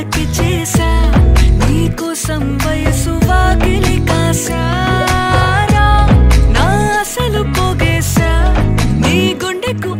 గట్టి చేసా నీకోసం వయసు వాకిలి కాసారా నా అసలు పోగేశా నీ గుండెకు